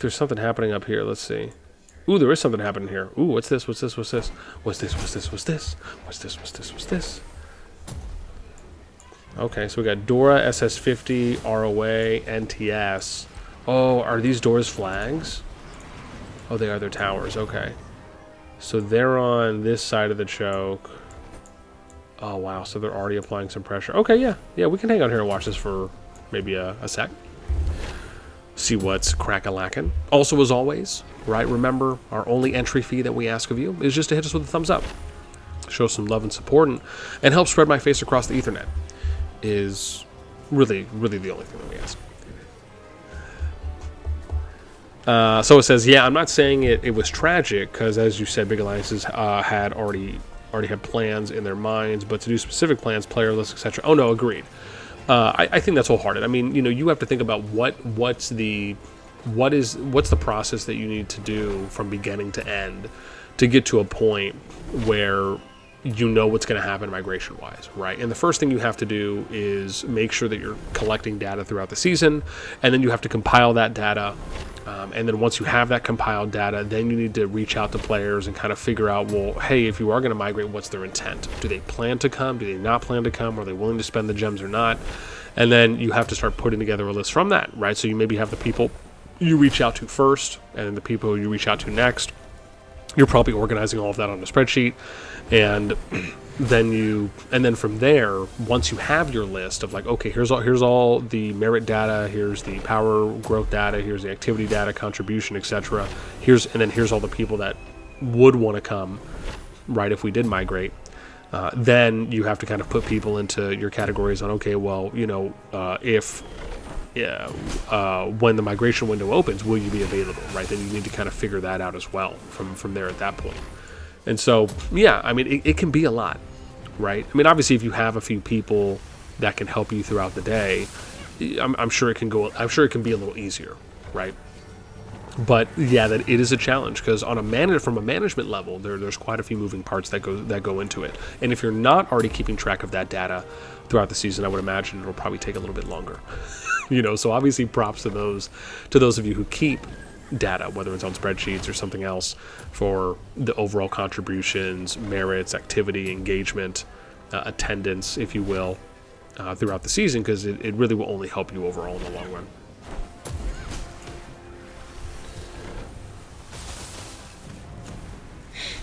There's something happening up here. Let's see. Ooh, there is something happening here. Ooh, what's this? What's this? What's this? What's this? What's this? What's this? What's this? What's this? What's this? Okay, so we got DoRA, SS50, ROA, NTS. Oh, are these doors flags? Oh, they are their towers. Okay. So they're on this side of the choke. Oh, wow. So they're already applying some pressure. Okay, yeah. Yeah, we can hang out here and watch this for maybe a sec. See what's crack-a-lackin'. Also, as always, right, remember, our only entry fee that we ask of you is just to hit us with a thumbs up. Show some love and support and help spread my face across the Ethernet is really, really the only thing that we ask. So it says, yeah, I'm not saying it was tragic, because as you said, Big Alliances had already had plans in their minds, but to do specific plans, player lists, etc. Oh, no, agreed. I think that's wholehearted. I mean, you know, you have to think about what's the process that you need to do from beginning to end to get to a point where you know what's going to happen migration-wise, right? And the first thing you have to do is make sure that you're collecting data throughout the season, and then you have to compile that data. And then once you have that compiled data, then you need to reach out to players and kind of figure out, well, hey, if you are going to migrate, what's their intent? Do they plan to come? Do they not plan to come? Are they willing to spend the gems or not? And then you have to start putting together a list from that, right? So you maybe have the people you reach out to first, and then the people you reach out to next. You're probably organizing all of that on a spreadsheet, and then from there, once you have your list of like, okay, here's all the merit data, here's the power growth data, here's the activity data, contribution, etc. Here's all the people that would want to come, right? If we did migrate, then you have to kind of put people into your categories on, okay, well, you know, when the migration window opens, will you be available, right? Then you need to kind of figure that out as well from there at that point. And so, yeah, I mean, it can be a lot, right? I mean, obviously, if you have a few people that can help you throughout the day, I'm sure it can be a little easier, right? But yeah, that it is a challenge, because from a management level, there's quite a few moving parts that go into it. And if you're not already keeping track of that data throughout the season, I would imagine it'll probably take a little bit longer. You know, so obviously props to those of you who keep data, whether it's on spreadsheets or something else, for the overall contributions, merits, activity, engagement, attendance, if you will, throughout the season, because it really will only help you overall in the long run.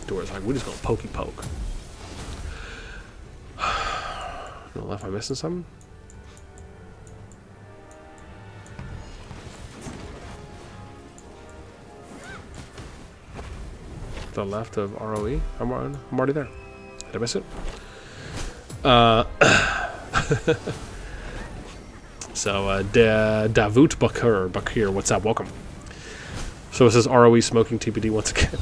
Door's like, we're just gonna pokey poke. On the left, am I missing something? The left of ROE. I'm already there. Did I miss it? So Davut Bakir, what's up? Welcome. So it says ROE smoking TPD once again.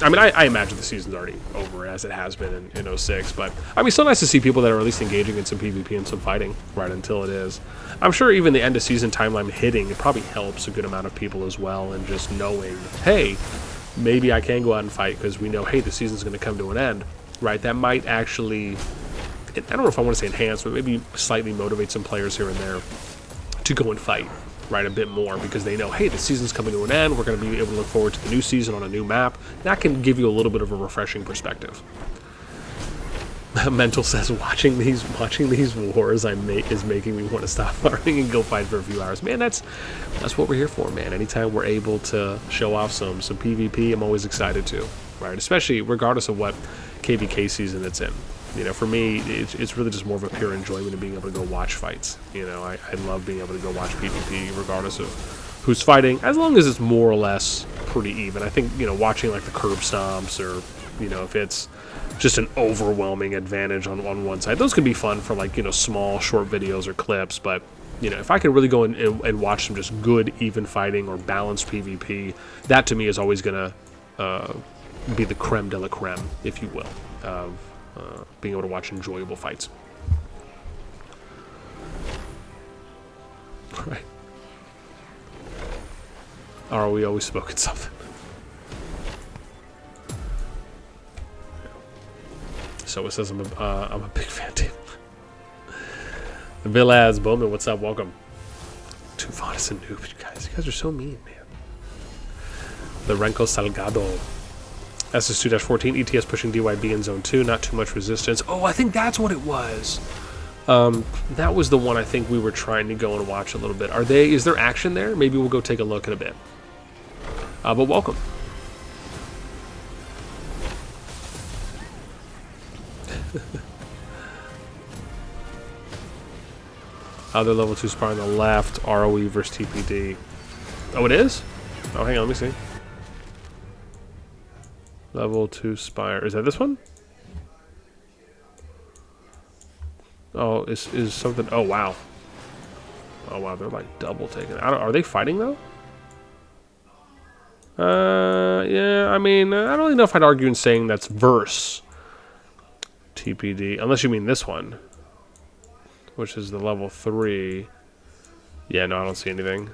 I mean, I imagine the season's already over, as it has been in 06, but I mean, still nice to see people that are at least engaging in some PvP and some fighting right until it is. I'm sure even the end of season timeline hitting, it probably helps a good amount of people as well, and just knowing, hey, maybe I can go out and fight, because we know, hey, the season's going to come to an end, right? That might actually, I don't know if I want to say enhance, but maybe slightly motivate some players here and there to go and fight, right, a bit more, because they know, hey, the season's coming to an end, we're going to be able to look forward to the new season on a new map. That can give you a little bit of a refreshing perspective. Mental says, watching these wars is making me want to stop farming and go fight for a few hours. Man, that's what we're here for, man. Anytime we're able to show off some PvP, I'm always excited to, right? Especially regardless of what KVK season it's in. You know, for me, it's really just more of a pure enjoyment of being able to go watch fights. You know, I love being able to go watch PvP regardless of who's fighting, as long as it's more or less pretty even. I think, you know, watching like the curb stomps, or, you know, if it's just an overwhelming advantage on one side, those can be fun for, like, you know, small short videos or clips. But, you know, if I can really go and watch some just good even fighting or balanced PvP, that to me is always gonna be the creme de la creme, if you will, of being able to watch enjoyable fights. All right. Are we always smoking something? So it says I'm a big fan too. Vilaz Bowman, what's up? Welcome. Too fun as a noob, you guys are so mean, man. Lorenco Salgado. SS2-14, ETS pushing DYB in zone 2, not too much resistance. Oh, I think that's what it was. That was the one I think we were trying to go and watch a little bit. Is there action there? Maybe we'll go take a look in a bit. But welcome. Other level 2 Spire on the left, ROE versus TPD. Oh, it is? Oh, hang on, let me see. Level 2 Spire. Is that this one? Oh, is something... Oh, wow. Oh, wow, they're like double taking... Are they fighting, though? Yeah, I mean, I don't really know if I'd argue in saying that's verse TPD. Unless you mean this one. Which is the level 3. Yeah, no, I don't see anything.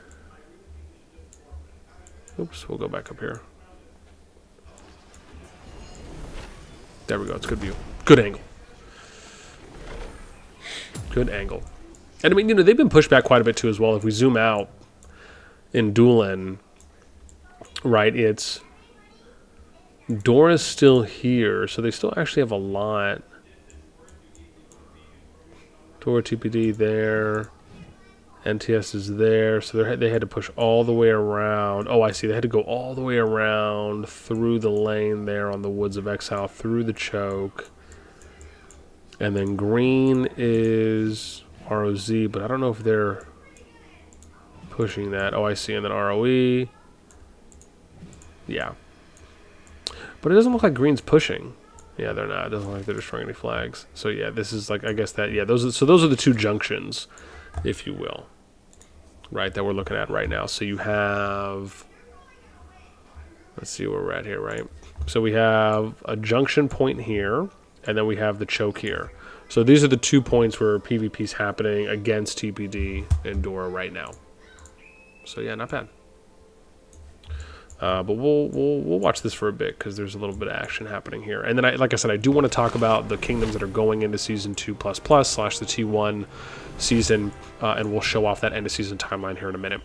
Oops, we'll go back up here. There we go, it's good view. Good angle. Good angle. And I mean, you know, they've been pushed back quite a bit too as well. If we zoom out in Doolin, right, it's... DoRA's still here, so they still actually have a lot. DoRA TPD there. NTS is there, so they had to push all the way around. Oh, I see. They had to go all the way around through the lane there on the Woods of Exile, through the choke. And then green is ROZ, but I don't know if they're pushing that. Oh, I see. And then ROE. Yeah. But it doesn't look like green's pushing. Yeah, they're not. It doesn't look like they're destroying any flags. So yeah, this is like, I guess that, yeah, those are the two junctions, if you will, right, that we're looking at right now. So you have, let's see where we're at here, right? So we have a junction point here, and then we have the choke here. So these are the 2 points where PvP's happening against TPD and DoRA right now. So yeah, not bad. But we'll watch this for a bit because there's a little bit of action happening here. And then, like I said, I do want to talk about the kingdoms that are going into Season 2++ / the T1 season, and we'll show off that end of season timeline here in a minute.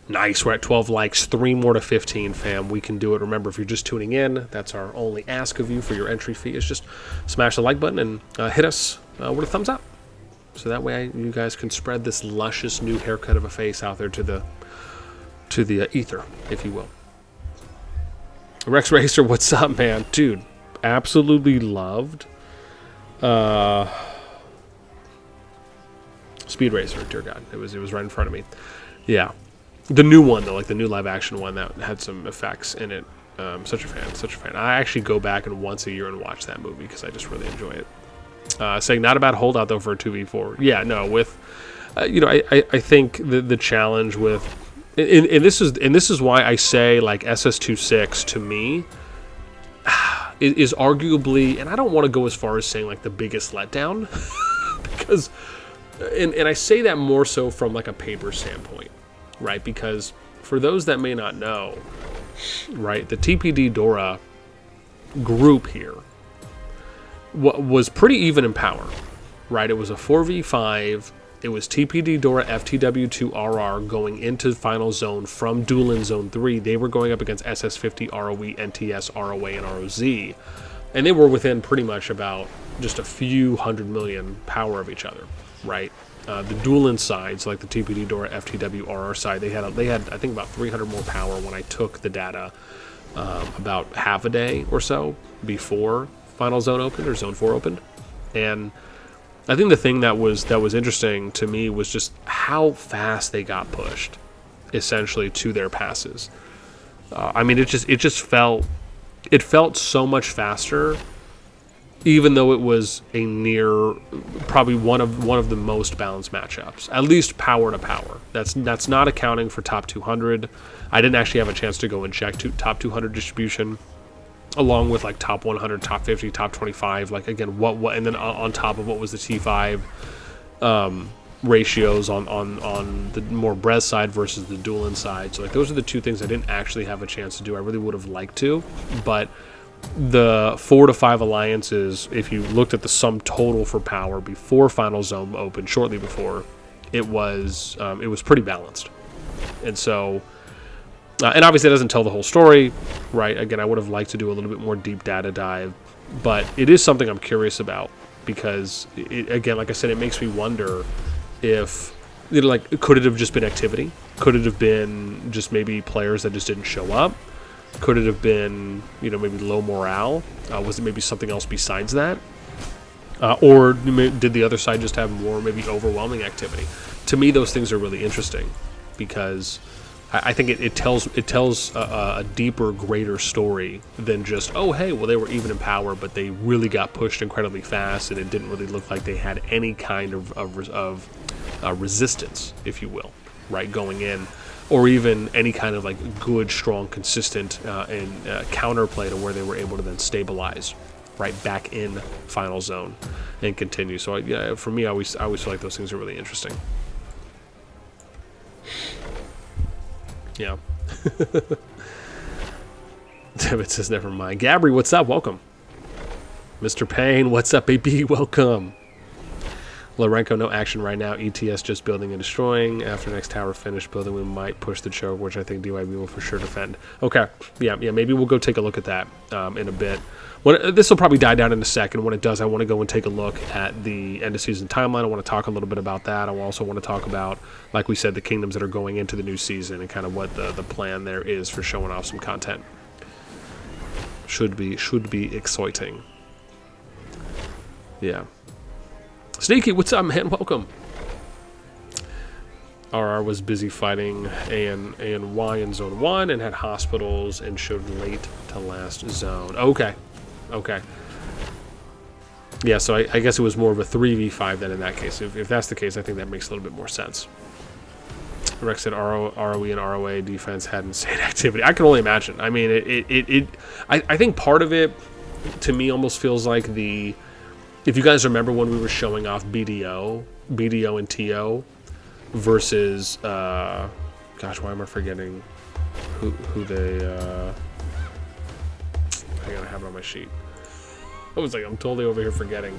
Nice, we're at 12 likes, 3 more to 15, fam. We can do it. Remember, if you're just tuning in, that's our only ask of you for your entry fee is just smash the like button and hit us with a thumbs up. So that way you guys can spread this luscious new haircut of a face out there to the ether, if you will. Rex Racer, what's up, man? Dude, absolutely loved Speed Racer, dear God. It was right in front of me. Yeah. The new one, though, like the new live action one that had some effects in it. Such a fan. I actually go back and once a year and watch that movie because I just really enjoy it. Saying not a bad holdout, though, for a 2v4. Yeah, no, with, you know, I think the challenge with, and this is why I say like SS2-6 to me is arguably, and I don't want to go as far as saying like the biggest letdown because, and I say that more so from like a paper standpoint, right? Because for those that may not know, right, the TPD DoRA group here was pretty even in power, right? It was a 4v5. It was TPD, DoRA, FTW2RR going into final zone from Doolin Zone 3. They were going up against SS50, ROE, NTS, ROA, and ROZ. And they were within pretty much about just a few 100 million power of each other, right? The Doolin sides, like the TPD, DoRA, FTW, RR side, they had I think about 300 more power when I took the data about half a day or so before final zone opened or zone 4 opened. And I think the thing that was interesting to me was just how fast they got pushed, essentially, to their passes. I mean, it just felt so much faster, even though it was a near probably one of the most balanced matchups, at least power to power. That's not accounting for top 200. I didn't actually have a chance to go and check top 200 distribution, along with like top 100, top 50, top 25, like again, what, and then on top of what was the T5 ratios on the more Brez side versus the Doolin side. So like those are the two things I didn't actually have a chance to do. I really would have liked to, but the 4 to 5 alliances, if you looked at the sum total for power before final zone opened, shortly before, it was pretty balanced. And so, and obviously it doesn't tell the whole story, right? Again, I would have liked to do a little bit more deep data dive, but it is something I'm curious about because, again, like I said, it makes me wonder if, like, could it have just been activity? Could it have been just maybe players that just didn't show up? Could it have been, maybe low morale? Was it maybe something else besides that? Or did the other side just have more maybe overwhelming activity? To me, those things are really interesting because I think it tells a deeper, greater story than just, oh, hey, well, they were even in power, but they really got pushed incredibly fast, and it didn't really look like they had any kind of resistance, if you will, right, going in, or even any kind of like good, strong, consistent and counterplay to where they were able to then stabilize right back in final zone and continue. So yeah, for me, I always feel like those things are really interesting. Yeah. David says, never mind. Gabri, what's up? Welcome. Mr. Payne, what's up, baby? Welcome. Lorenko, no action right now. ETS just building and destroying. After next tower finished building, we might push the choke, which I think DYB will for sure defend. Okay. Yeah, maybe we'll go take a look at that in a bit. This will probably die down in a second. When it does, I want to go and take a look at the end of season timeline. I want to talk a little bit about that. I also want to talk about, like we said, the kingdoms that are going into the new season and kind of what the plan there is for showing off some content. Should be exciting. Yeah. Sneaky, what's up, man? Welcome. RR was busy fighting A&Y in Zone 1 and had hospitals and showed late to last zone. Okay. Yeah, so I guess it was more of a 3v5 then in that case. If that's the case, I think that makes a little bit more sense. Rex said ROE and ROA defense had insane activity. I can only imagine. I mean, I think part of it, to me, almost feels like if you guys remember when we were showing off BDO and TO versus, gosh, why am I forgetting who they, I gotta have it on my sheet. I was like, I'm totally over here forgetting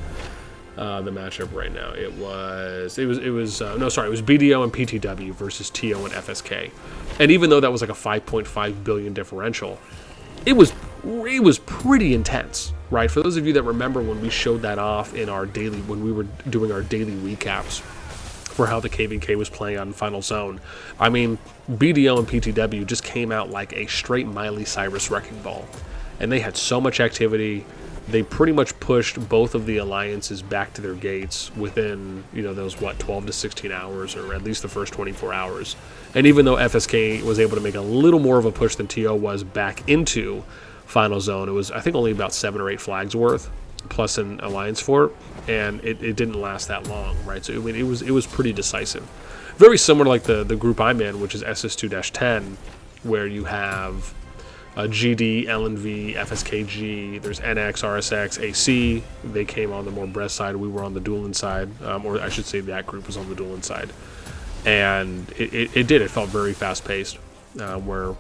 the matchup right now. It was BDO and PTW versus TO and FSK. And even though that was like a 5.5 billion differential, it was pretty intense, right? For those of you that remember when we showed that off in our daily, when we were doing our daily recaps for how the KVK was playing out in Final Zone, I mean, BDO and PTW just came out like a straight Miley Cyrus wrecking ball. And they had so much activity. They pretty much pushed both of the alliances back to their gates within, those, 12 to 16 hours, or at least the first 24 hours. And even though FSK was able to make a little more of a push than TO was back into Final Zone, it was, I think, only about 7 or 8 flags worth, plus an alliance fort, and it didn't last that long, right? So it was pretty decisive. Very similar to like the group I'm in, which is SS2-10, where you have GD, LNV, FSKG, there's NX, RSX, AC. They came on the more Brest side. We were on the Dueling side, or I should say that group was on the Dueling side. And it felt very fast-paced, where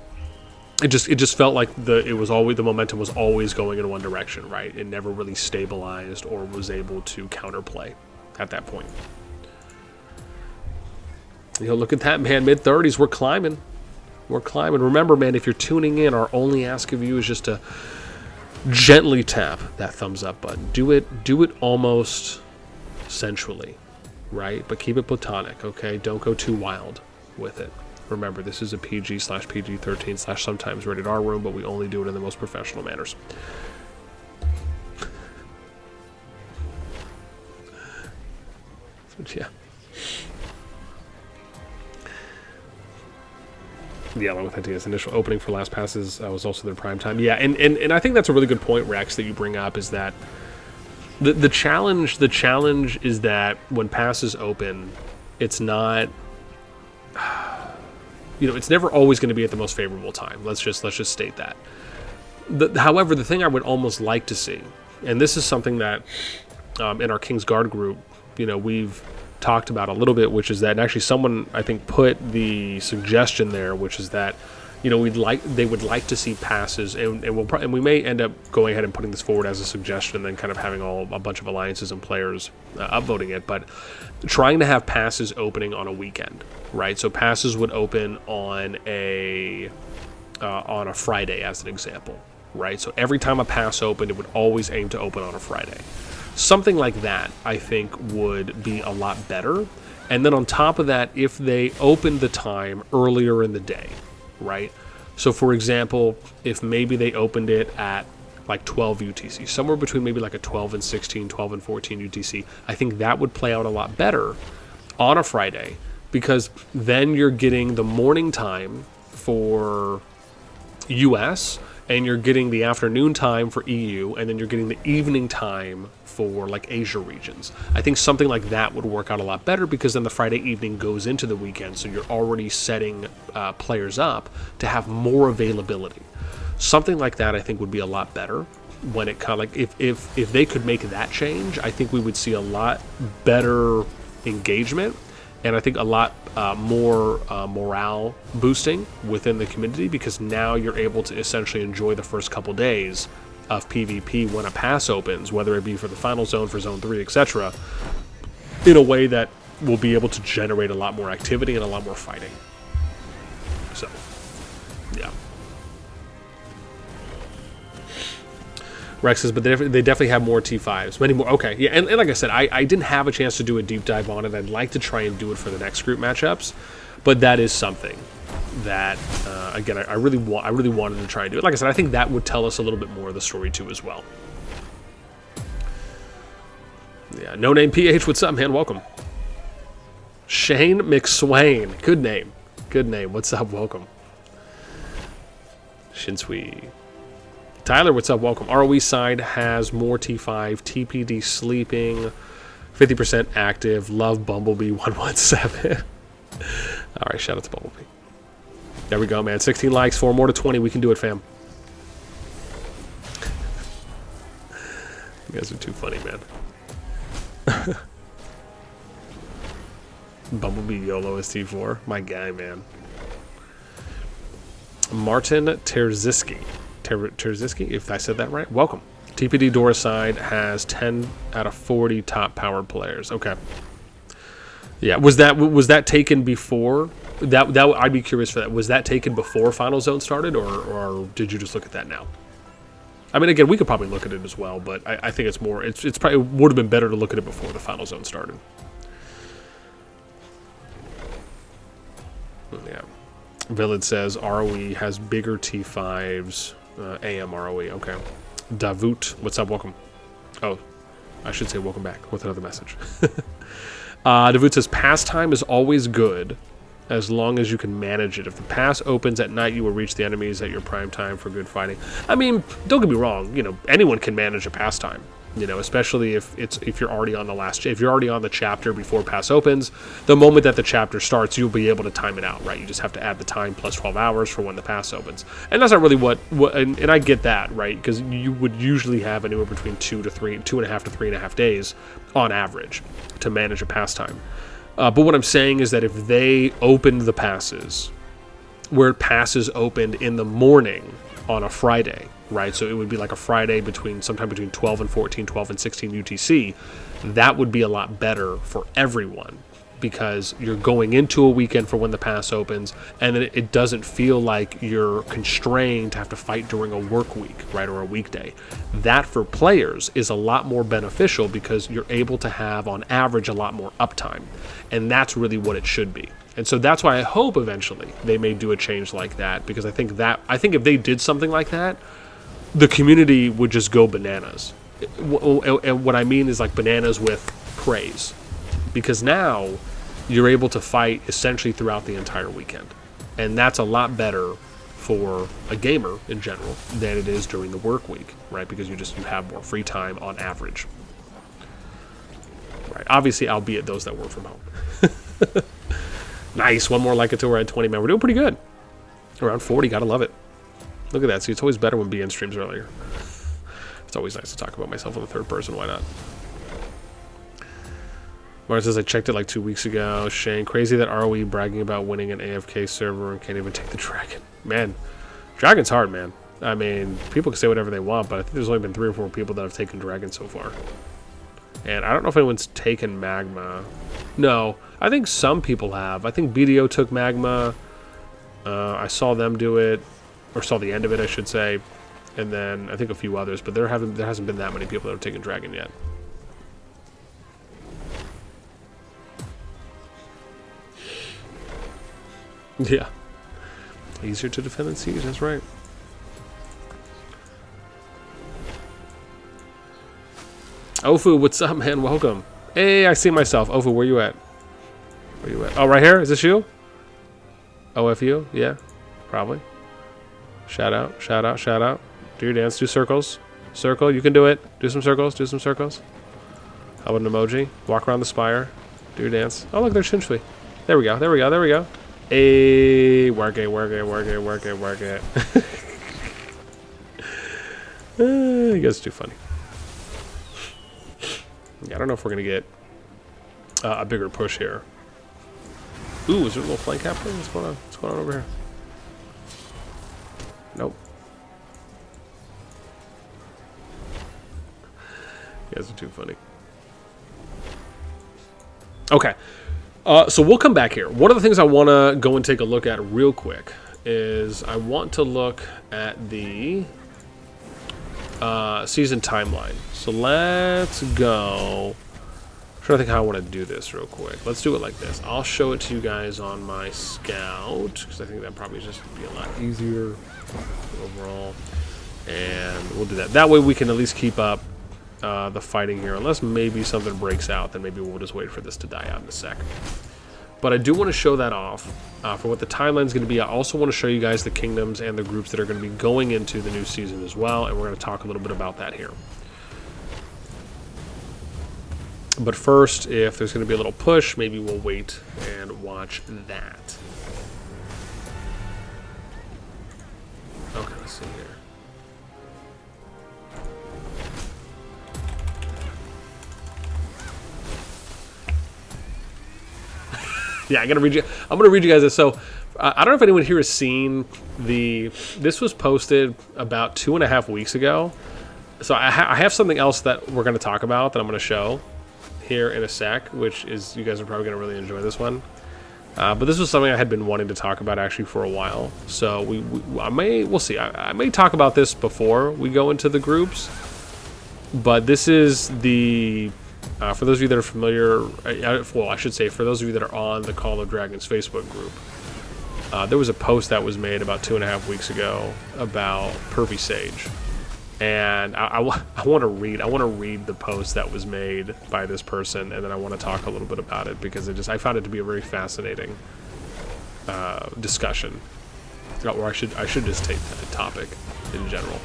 it just felt like the momentum was always going in one direction, right? It never really stabilized or was able to counterplay at that point. Look at that, man. Mid-30s, we're climbing. We're climbing. Remember, man, if you're tuning in, our only ask of you is just to gently tap that thumbs up button. Do it almost sensually, right? But keep it platonic, okay? Don't go too wild with it. Remember, this is a PG/PG-13/sometimes rated R room, but we only do it in the most professional manners. Yeah. Yeah, along with NTS, initial opening for last passes was also their prime time. Yeah, and I think that's a really good point, Rex, that you bring up, is that the challenge is that when passes open, it's not, it's never always going to be at the most favorable time. Let's just state that. However, the thing I would almost like to see, and this is something that in our King's Guard group, we've talked about a little bit, which is that, and actually someone I think put the suggestion there, which is that they would like to see passes, and we may end up going ahead and putting this forward as a suggestion, and then kind of having a bunch of alliances and players upvoting it, but trying to have passes opening on a weekend, right? So passes would open on a Friday, as an example, right? So every time a pass opened, it would always aim to open on a Friday. Something like that, I think, would be a lot better. And then on top of that, if they opened the time earlier in the day, right? So for example, if maybe they opened it at like 12 UTC, somewhere between maybe like a 12 and 16, 12 and 14 UTC, I think that would play out a lot better on a Friday, because then you're getting the morning time for US, and you're getting the afternoon time for EU, and then you're getting the evening time for like Asia regions. I think something like that would work out a lot better, because then the Friday evening goes into the weekend, so you're already setting players up to have more availability. Something like that I think would be a lot better. When it kind of like, if they could make that change, I think we would see a lot better engagement, and I think a lot more morale boosting within the community, because now you're able to essentially enjoy the first couple days of PvP when a pass opens, whether it be for the final zone, for zone 3, etc., in a way that will be able to generate a lot more activity and a lot more fighting. So, yeah. Rex says, but they definitely have more T5s. Many more. Okay, yeah, and like I said, I didn't have a chance to do a deep dive on it. I'd like to try and do it for the next group matchups, but that is something that, again, I really wanted to try and do it. Like I said, I think that would tell us a little bit more of the story too as well. Yeah, No Name PH, what's up, man? Welcome. Shane McSwain, good name. Good name. What's up? Welcome. Shinsui. Tyler, what's up? Welcome. ROE side has more T5, TPD sleeping, 50% active. Love Bumblebee 117. All right, shout out to Bumblebee. There we go, man. 16 likes, 4 more to 20. We can do it, fam. You guys are too funny, man. Bumblebee YOLO is T4. My guy, man. Martin Terziski. Terziski, if I said that right. Welcome. TPD DoRA side has 10 out of 40 top powered players. Okay. Yeah, was that taken before? That I'd be curious for that. Was that taken before Final Zone started, or did you just look at that now? I mean, again, we could probably look at it as well, but I think it's more. It's probably would have been better to look at it before the Final Zone started. Yeah. Village says ROE has bigger T5s. AM ROE, okay. Davut, what's up? Welcome. Oh, I should say welcome back with another message. Davut says pastime is always good as long as you can manage it. If the pass opens at night, you will reach the enemies at your prime time for good fighting. I mean, don't get me wrong. You know, anyone can manage a pastime. You know, especially if you're already on the chapter before pass opens. The moment that the chapter starts, you'll be able to time it out, right? You just have to add the time plus 12 hours for when the pass opens, and that's not really what and I get that, right? Because you would usually have anywhere between 2.5 to 3.5 days on average to manage a pastime. But what I'm saying is that if they opened the passes where passes opened in the morning on a Friday, right? So it would be like a Friday sometime between 12 and 14, 12 and 16 UTC. That would be a lot better for everyone, because you're going into a weekend for when the pass opens, and then it doesn't feel like you're constrained to have to fight during a work week, right, or a weekday. That for players is a lot more beneficial, because you're able to have on average a lot more uptime, and that's really what it should be. And so that's why I hope eventually they may do a change like that, because I think if they did something like that, the community would just go bananas. And what I mean is like bananas with praise, because now you're able to fight essentially throughout the entire weekend, and that's a lot better for a gamer in general than it is during the work week, right? Because you have more free time on average, right? Obviously, albeit those that work from home. Nice, one more like it till we're at 20, man. We're doing pretty good. Around 40, gotta love it. Look at that. See, it's always better when BN streams earlier. It's always nice to talk about myself in the third person. Why not? Mars says, I checked it like 2 weeks ago. Shane, crazy that ROE bragging about winning an AFK server and can't even take the dragon. Man, dragon's hard, man. I mean, people can say whatever they want, but I think there's only been 3 or 4 people that have taken dragon so far. And I don't know if anyone's taken magma. No, I think some people have. I think BDO took magma. I saw them do it, or saw the end of it, I should say. And then I think a few others, but there hasn't been that many people that have taken dragon yet. Yeah. Easier to defend than siege, that's right. Ofu, what's up, man? Welcome. Hey, I see myself. Ofu, where you at? Where you at? Oh, right here? Is this you? OFU? Yeah, probably. Shout out, shout out, shout out. Do your dance, do circles. Circle, you can do it. Do some circles, do some circles. How about an emoji? Walk around the spire. Do your dance. Oh, look, there's Shinshui. There we go, there we go, there we go. Hey, work it, work it, work it, work it, work it. You guys are too funny. Yeah, I don't know if we're going to get a bigger push here. Ooh, is there a little flank happening? What's going on? What's going on over here? Nope. You guys are too funny. Okay. So we'll come back here. One of the things I want to go and take a look at real quick is I want to look at the season timeline. So let's go. I'm trying to think how I want to do this real quick. Let's do it like this. I'll show it to you guys on my Scout, because I think that probably just be a lot easier overall. And we'll do that. That way we can at least keep up the fighting here. Unless maybe something breaks out, then maybe we'll just wait for this to die out in a sec. But I do want to show that off for what the timeline is going to be. I also want to show you guys the kingdoms and the groups that are going to be going into the new season as well, and we're going to talk a little bit about that here. But first, if there's going to be a little push, maybe we'll wait and watch that. Okay, let's see here. Yeah, I'm gonna read you guys this. So I don't know if anyone here has seen this was posted about 2.5 weeks ago. So I have something else that we're gonna talk about that I'm gonna show here in a sec, which is, you guys are probably gonna really enjoy this one. But this was something I had been wanting to talk about actually for a while. So we'll see. I may talk about this before we go into the groups. But this is the for those of you that are familiar, well, I should say for those of you that are on the Call of Dragons Facebook group, there was a post that was made about 2.5 weeks ago about Pervy Sage, and I want to read the post that was made by this person, and then I want to talk a little bit about it because I found it to be a very fascinating discussion, or I should just take that topic in general.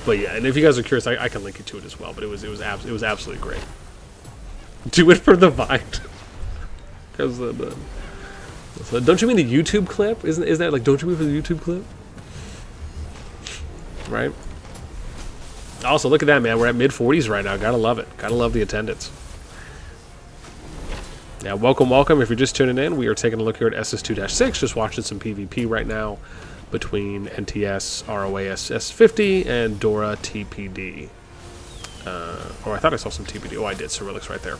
But yeah, and if you guys are curious, I can link you to it as well. But it was absolutely great. Do it for the Vine. Because don't you mean the YouTube clip? Isn't that like, don't you mean for the YouTube clip? Right. Also, look at that, man. We're at mid-40s right now. Gotta love it. Gotta love the attendance. Now, welcome. If you're just tuning in, we are taking a look here at SS2-6. Just watching some PvP right now between NTS, ROA, SS50, and DoRA TPD. Or I thought I saw some TPD. Oh, I did. Cyrillic's right there.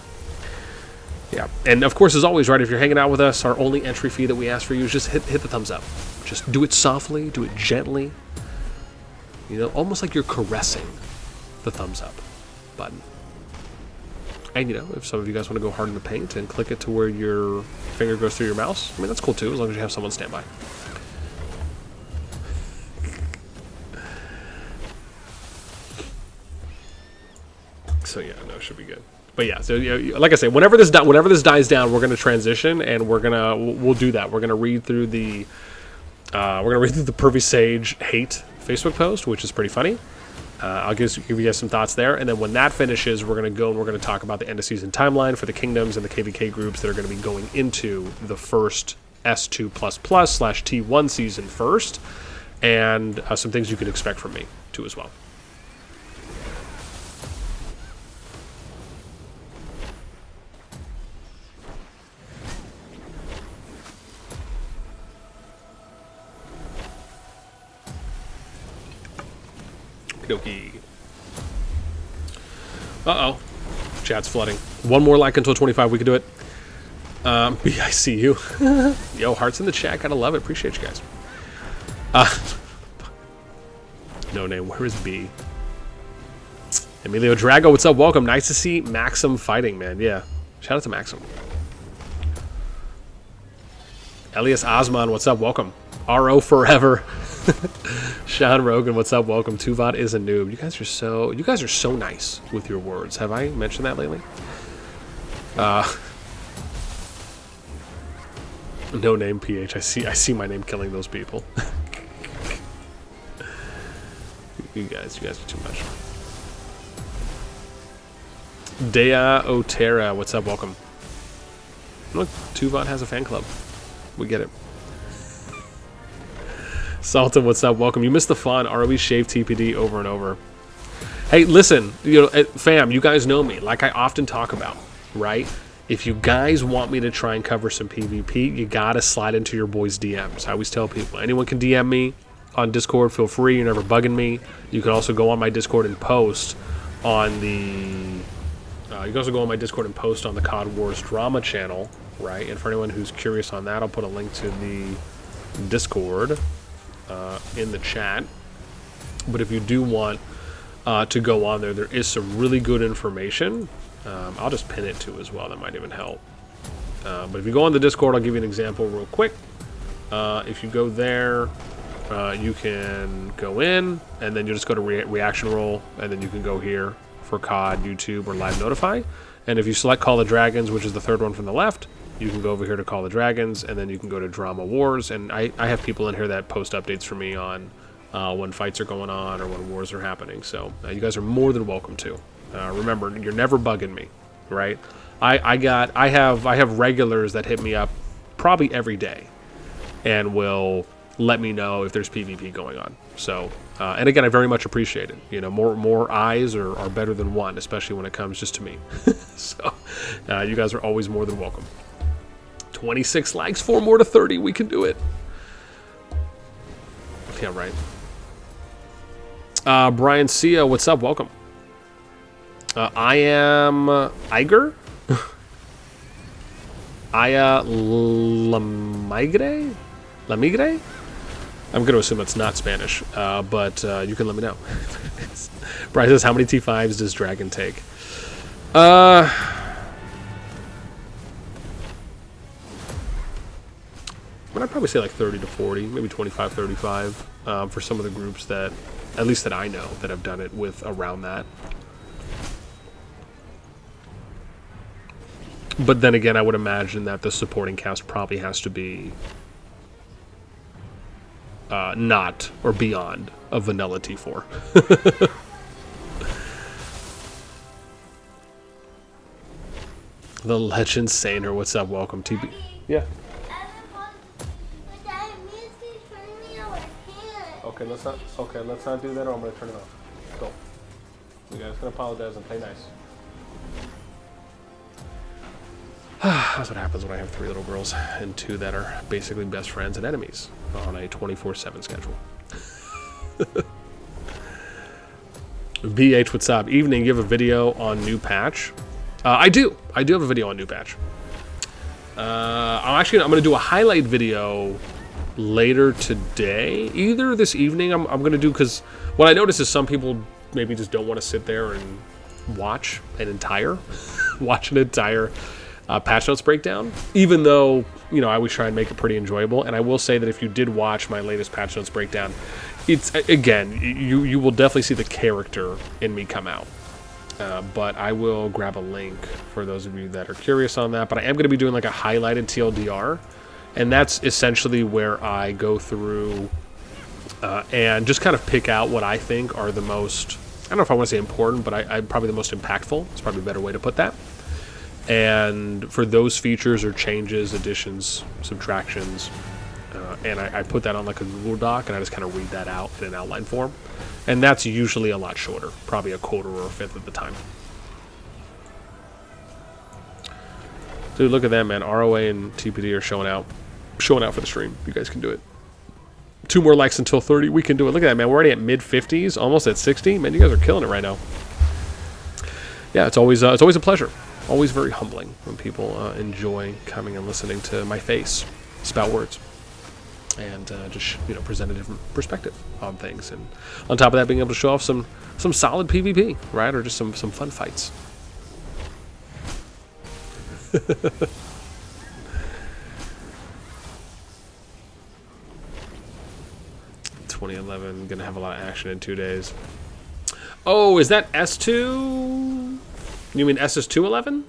Yeah. And of course, as always, right, if you're hanging out with us, our only entry fee that we ask for you is just hit the thumbs up. Just do it softly, do it gently. You know, almost like you're caressing the thumbs up button. And, you know, if some of you guys want to go hard in the paint and click it to where your finger goes through your mouse, I mean, that's cool too, as long as you have someone stand by. So yeah, no, it should be good. But yeah, so like I say, whenever this dies down, we're gonna transition, and we'll do that. We're gonna read through the Pervy Sage hate Facebook post, which is pretty funny. I'll give you guys some thoughts there, and then when that finishes, we're gonna go and we're gonna talk about the end of season timeline for the kingdoms and the KVK groups that are gonna be going into the first S2++/T1 season first, and some things you can expect from me too as well. Okie. Uh-oh. Chat's flooding. One more like until 25. We can do it. B, I see you. Yo, hearts in the chat. Gotta love it. Appreciate you guys. No name. Where is B? Emilio Drago, what's up? Welcome. Nice to see Maxim fighting, man. Yeah. Shout out to Maxim. Elias Osman, what's up? Welcome. RO forever. Sean Rogan, what's up? Welcome. Tuvat is a noob. You guys are so nice with your words. Have I mentioned that lately? No name PH. I see my name killing those people. you guys are too much. Dea Otera, what's up? Welcome. Look, Tuvat has a fan club. We get it. Salta, what's up? Welcome. You missed the fun. ROE shave TPD over and over. Hey, listen, fam, you guys know me. Like I often talk about, right? If you guys want me to try and cover some PvP, you gotta slide into your boys' DMs. I always tell people, anyone can DM me on Discord. Feel free. You're never bugging me. You can also go on my Discord and post on the. You can also go on my Discord and post on the COD Wars drama channel, right? And for anyone who's curious on that, I'll put a link to the Discord in the chat. But if you do want to go on there, there is some really good information. I'll just pin it too as well. That might even help. But if you go on the Discord, I'll give you an example real quick. If you go there, you can go in, and then you just go to reaction roll, and then you can go here for COD, YouTube, or Live Notify. And if you select Call the Dragons, which is the third one from the left, you can go over here to Call the Dragons, and then you can go to Drama Wars. And I have people in here that post updates for me on when fights are going on or when wars are happening. So you guys are more than welcome to. Remember, you're never bugging me, right? I have regulars that hit me up probably every day and will let me know if there's PvP going on. So, and again, I very much appreciate it. You know, more eyes are better than one, especially when it comes just to me. So, you guys are always more than welcome. 26 likes, 4 more to 30. We can do it. Yeah, right. Brian Cia, what's up? Welcome. I am Iger. Aya Lamigre? I'm going to assume it's not Spanish, but you can let me know. Brian says, how many T5s does Dragon take? I'd probably say like 30 to 40, maybe 25, 35 for some of the groups that, at least that I know, that have done it with around that. But then again, I would imagine that the supporting cast probably has to be not or beyond a vanilla T4. The legend Saner, what's up? Welcome, TP. Yeah. Okay, let's not do that, or I'm gonna turn it off. Go. You guys can apologize and play nice. That's what happens when I have 3 little girls and 2 that are basically best friends and enemies on a 24/7 schedule. BH, what's up? Evening, you have a video on new patch? I do have a video on new patch. I'm going to do a highlight video later today. Either this evening I'm going to do, because what I notice is some people maybe just don't want to sit there and watch an entire patch notes breakdown, even though, you know, I always try and make it pretty enjoyable. And I will say that if you did watch my latest patch notes breakdown, it's, again, you will definitely see the character in me come out. But I will grab a link for those of you that are curious on that. But I am going to be doing like a highlighted TLDR, and that's essentially where I go through and just kind of pick out what I think are the most, I don't know if I want to say important, but I probably the most impactful. It's probably a better way to put that. And for those features or changes, additions, subtractions, and I put that on like a Google Doc, and I just kind of read that out in an outline form. And that's usually a lot shorter, probably a quarter or a fifth of the time. Dude, look at that, man. ROA and TPD are showing out for the stream. You guys can do it. 2 more likes until 30. We can do it. Look at that, man. We're already at mid-50s, almost at 60. Man, you guys are killing it right now. Yeah, it's always a pleasure. Always very humbling when people enjoy coming and listening to my face spout words and just present a different perspective on things. And on top of that, being able to show off some solid PvP, right, or just some fun fights. 2011, gonna have a lot of action in 2 days. Oh, is that S2? You mean SS2-11?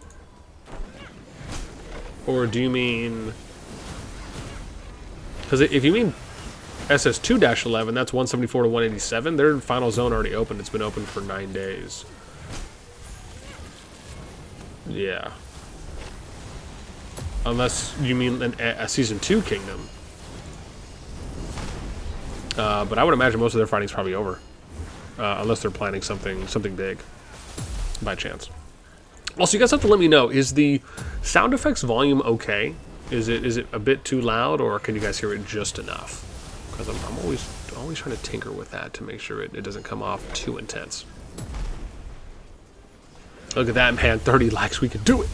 Or do you mean... Because if you mean SS2-11, that's 174 to 187. Their final zone already opened. It's been open for 9 days. Yeah. Unless you mean a Season 2 Kingdom. But I would imagine most of their fighting's probably over. Unless they're planning something big. By chance. Also, you guys have to let me know, is the sound effects volume okay? Is it a bit too loud, or can you guys hear it just enough? Because I'm always trying to tinker with that to make sure it doesn't come off too intense. Look at that, man. 30 likes. We can do it.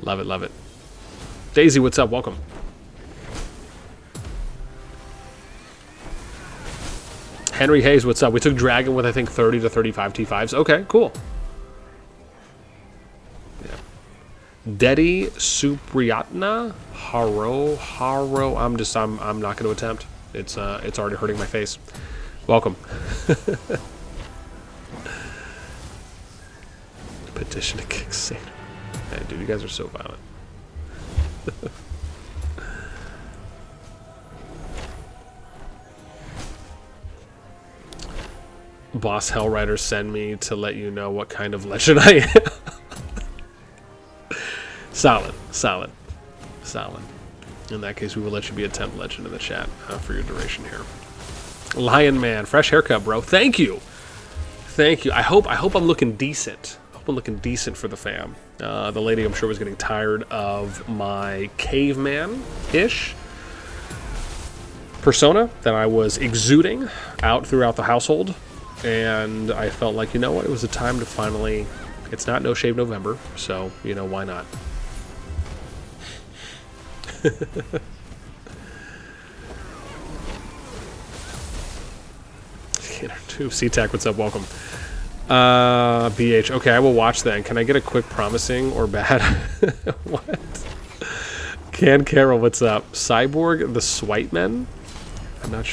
Love it, love it. Daisy, what's up? Welcome. Henry Hayes, what's up? We took Dragon with, I think, 30 to 35 T5s. Okay, cool. Yeah. Dedi Supriyatna Haro. I'm not going to attempt. It's already hurting my face. Welcome. Petition to kick Satan. Hey, dude, you guys are so violent. Boss Hellrider send me to let you know what kind of legend I am. Solid. In that case, we will let you be a temp legend in the chat for your duration here. Lion Man, fresh haircut, bro. Thank you. I hope I'm looking decent. I hope I'm looking decent for the fam. The lady, I'm sure, was getting tired of my caveman-ish persona that I was exuding out throughout the household. And I felt like, you know what, it was a time to finally... It's not No Shave November, so, why not? C-Tac, what's up? Welcome. BH. Okay, I will watch then. Can I get a quick promising or bad? What? Can Carol, what's up? Cyborg the Swipeman? I'm not sure